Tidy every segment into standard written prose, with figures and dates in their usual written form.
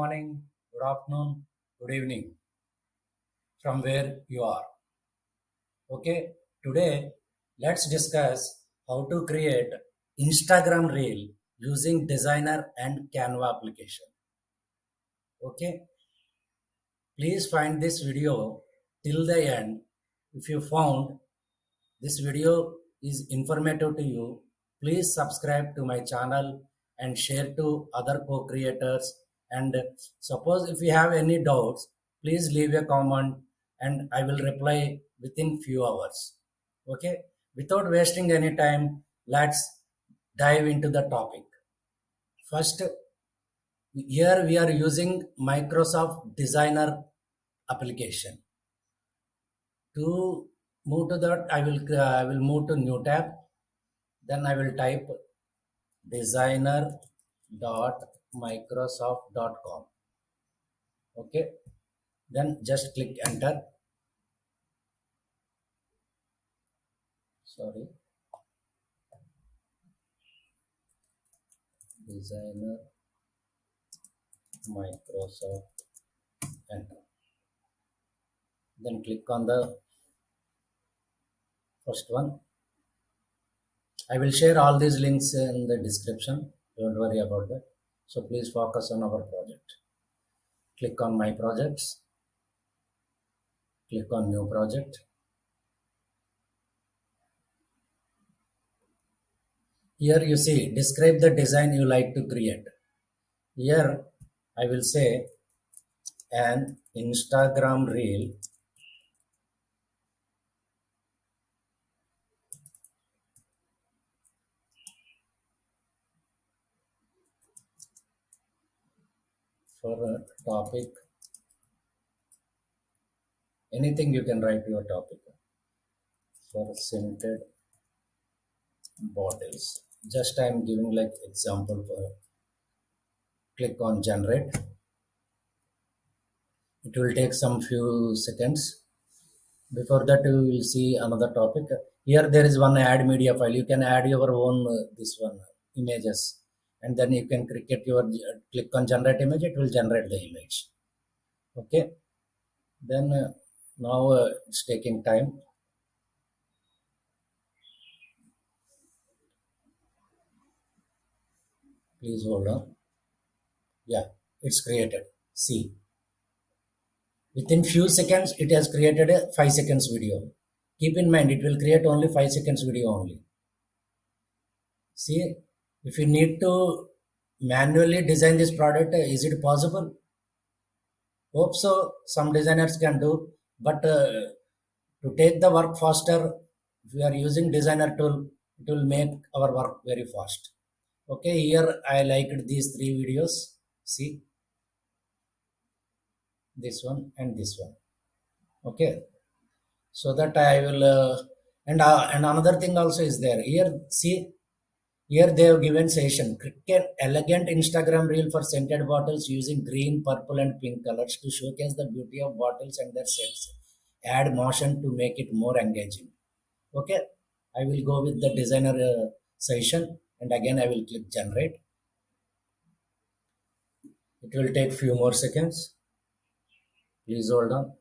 morning, good afternoon, good evening from where you are. Okay, today let's discuss how to create Instagram reel using designer and Canva application. Okay, please find this video till the end. If you found this video is informative to you, please subscribe to my channel and share to other co-creators. And suppose if you have any doubts, please leave a comment and I will reply within few hours. Okay, without wasting any time, let's dive into the topic. First, here we are using Microsoft Designer application. To move to that, I will move to new tab. Then I will type designer.microsoft.com. Okay. Then just click enter. Sorry. Designer Microsoft enter. Then click on the first one. I will share all these links in the description. Don't worry about that. So please focus on our project. Click on my projects. Click on new project. Here you see, describe the design you like to create. Here I will say an Instagram reel for a topic. Anything you can write your topic for scented bottles. Just I am giving like example for click on generate. It will take some few seconds. Before that you will see another topic. Here there is one add media file. You can add your own this one images and then you can click on generate image. It will generate the image. Okay. Then now it's taking time. Please hold on. Yeah, it's created. See, within few seconds, it has created a 5 seconds video. Keep in mind, it will create only 5 seconds video only. See, if you need to manually design this product, is it possible? Hope so. Some designers can do, but to take the work faster, if we are using designer tool, it will make our work very fast. Okay, here I liked these three videos. See, this one and this one. Okay, so that I will and another thing also is there here. See, here they have given session cricket elegant Instagram reel for scented bottles using green, purple, and pink colors to showcase the beauty of bottles and their scents. Add motion to make it more engaging. Okay, I will go with the designer session and again I will click generate. It will take few more seconds. Please hold on.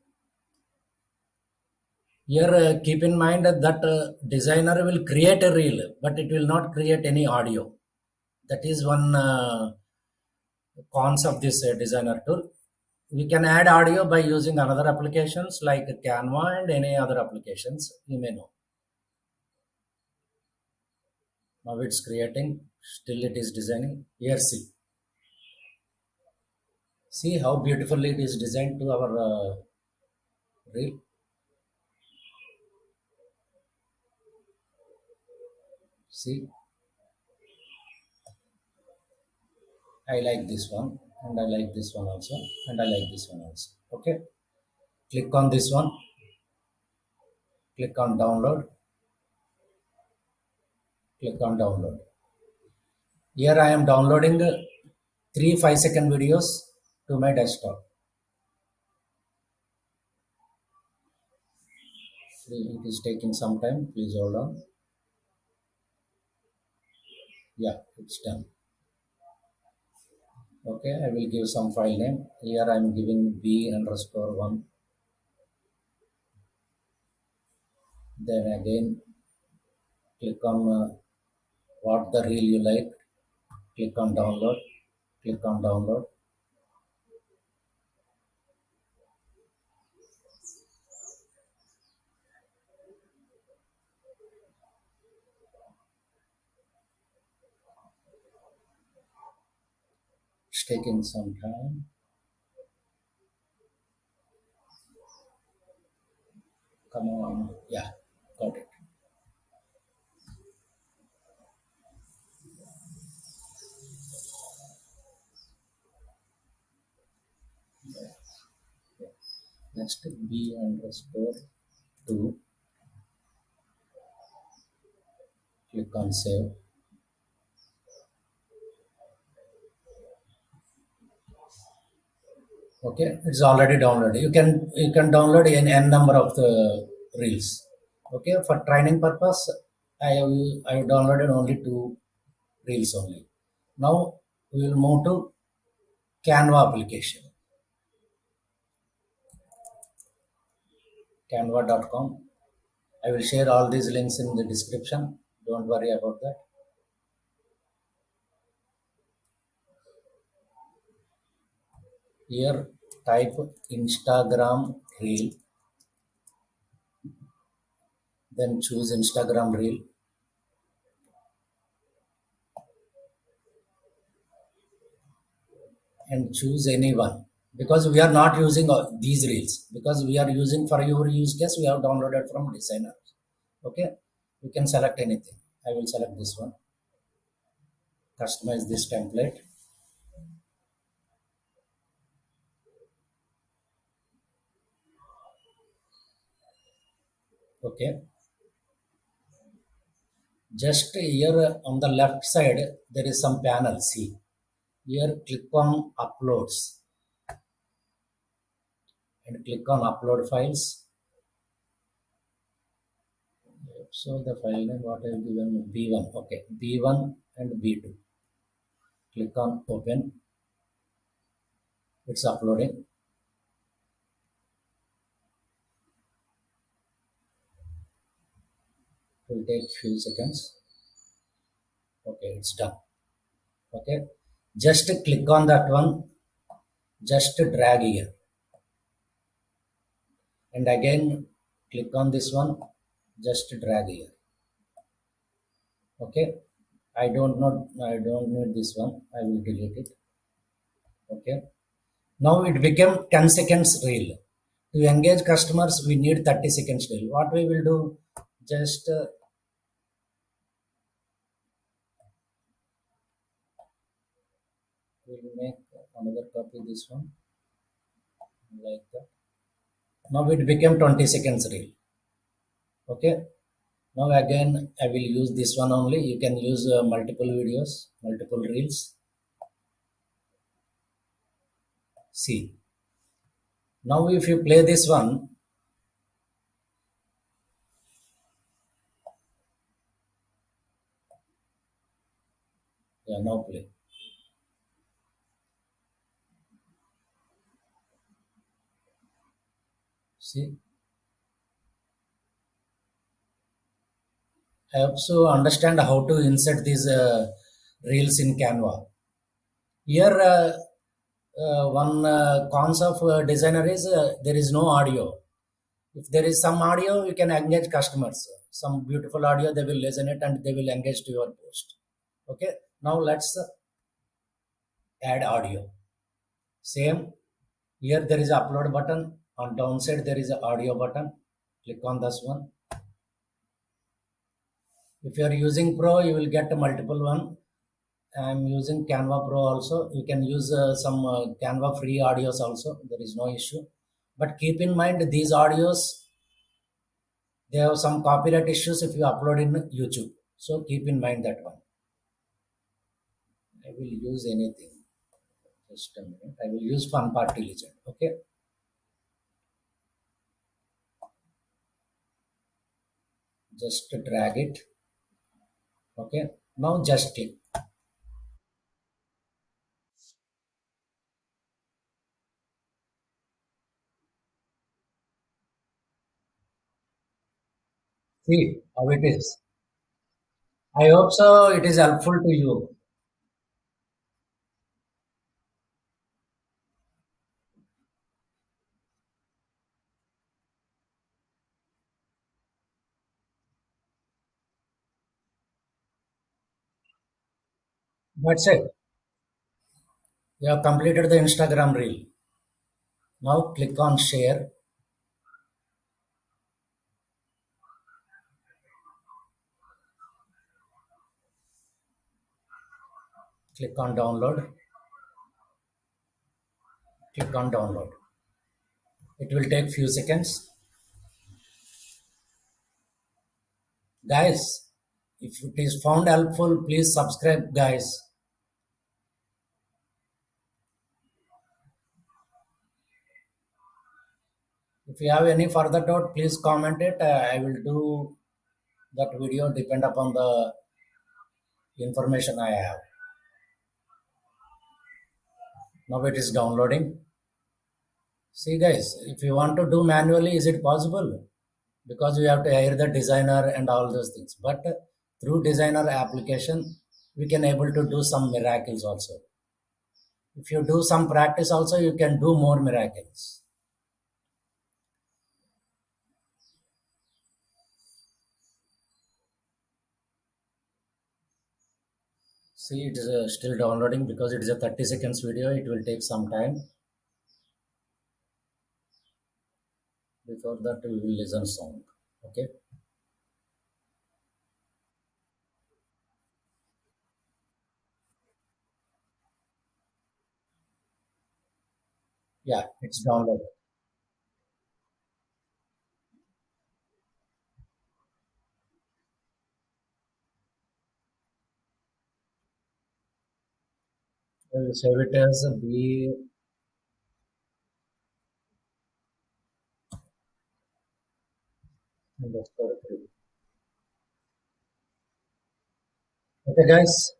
Here, keep in mind that designer will create a reel, but it will not create any audio. That is one cons of this designer tool. We can add audio by using another applications like Canva and any other applications you may know. Now it's creating, still it is designing. Here, see. See how beautifully it is designed to our reel. See, I like this one and I like this one also and I like this one also. Okay, click on this one, click on download, click on download. Here I am downloading three 5-second videos to my desktop. It is taking some time, please hold on. Yeah, it's done. Okay, I will give some file name. Here I am giving b underscore one. Then again click on what the reel you like. Click on download. Click on download. It's taking some time. Come on. Yeah, got it. Next b underscore two. Click on save. Okay, it's already downloaded. You can download n number of the reels. Okay, for training purpose, I have downloaded only two reels only. Now we will move to Canva application. Canva.com. I will share all these links in the description. Don't worry about that. Here type Instagram reel, then choose Instagram reel and choose any one, because we are not using these reels, because we are using for your use case we have downloaded from designer. Okay, you can select anything. I will select this one. Customize this template. Okay, just here on the left side there is some panel. See here, click on uploads and click on upload files. So the file name what I have given b1. Okay, b1 and b2. Click on open. It's uploading. It will take few seconds. Okay, it's done. Okay, just click on that one, just drag here and again click on this one, just drag here. Okay, I don't need this one. I will delete it. Okay, now it became 10 seconds reel. To engage customers we need 30 seconds reel. What we will do, just we'll make another copy this one like that. Now it became 20 seconds reel. Okay, now again I will use this one only. You can use multiple videos, multiple reels. See, now if you play this one, yeah, now play. See, I also understand how to insert these reels in Canva. Here, one cons of designer is there is no audio. If there is some audio, you can engage customers. Some beautiful audio, they will listen it and they will engage to your post. Okay, now let's add audio. Same, here there is a upload button. On downside there is a audio button. Click on this one. If you are using Pro, you will get a multiple one. I am using Canva Pro also. You can use some Canva free audios also. There is no issue. But keep in mind these audios, they have some copyright issues if you upload in YouTube. So keep in mind that one. I will use anything. Just a minute. I will use Fun Party Legend. Okay. Just drag it. Okay. Now just click. See how it is. I hope so. It is helpful to you. That's it. You have completed the Instagram reel. Now click on share. Click on download. Click on download. It will take few seconds. Guys, if it is found helpful, please subscribe, guys. If you have any further doubt, please comment it. I will do that video depend upon the information I have. Now it is downloading. See guys, if you want to do manually, is it possible? Because we have to hire the designer and all those things. But through designer application, we can able to do some miracles also. If you do some practice also, you can do more miracles. See, it is still downloading because it is a 30 seconds video. It will take some time. Before that, we will listen song. Okay. Yeah, it's downloaded. I will save it as a B underscore 3. Okay, guys.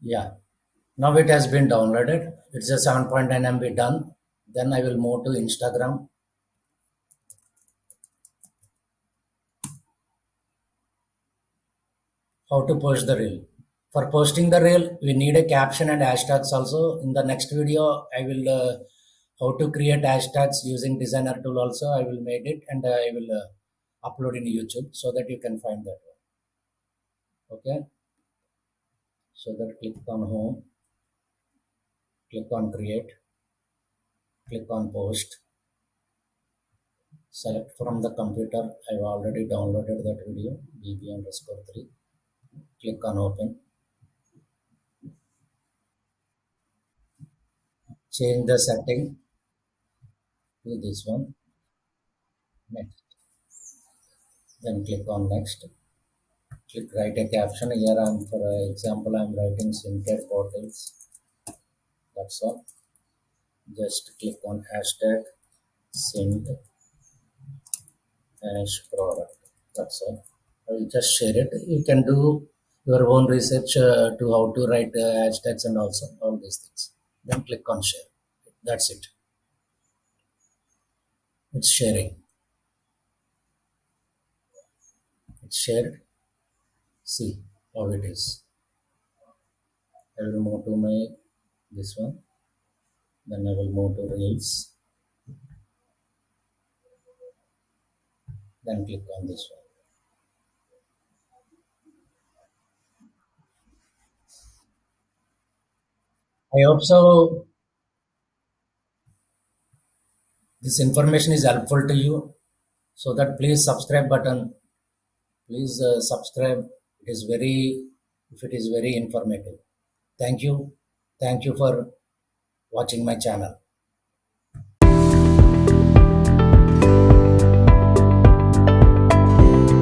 Yeah. Now it has been downloaded. It's a 7.9 MB done. Then I will move to Instagram. How to post the reel. For posting the reel, we need a caption and hashtags also. In the next video, I will how to create hashtags using designer tool also. I will make it and I will upload in YouTube so that you can find that one. Okay. So that click on home, click on create, click on post, select from the computer. I've already downloaded that video, bb underscore 3. Click on open, change the setting to this one, next. Then click on next. Click write a caption. Here I'm for example I'm writing Syncare portals. That's all. Just click on hashtag sync hash product. That's all. I will just share it. You can do your own research to how to write hashtags and also all these things. Then click on share. That's it. It's sharing. It's shared. See how it is. I will move to my this one. Then I will move to reels. Then click on this one. I hope so. This information is helpful to you. So that please subscribe button. Please subscribe. It is very if it is very informative. Thank you. Thank you for watching my channel.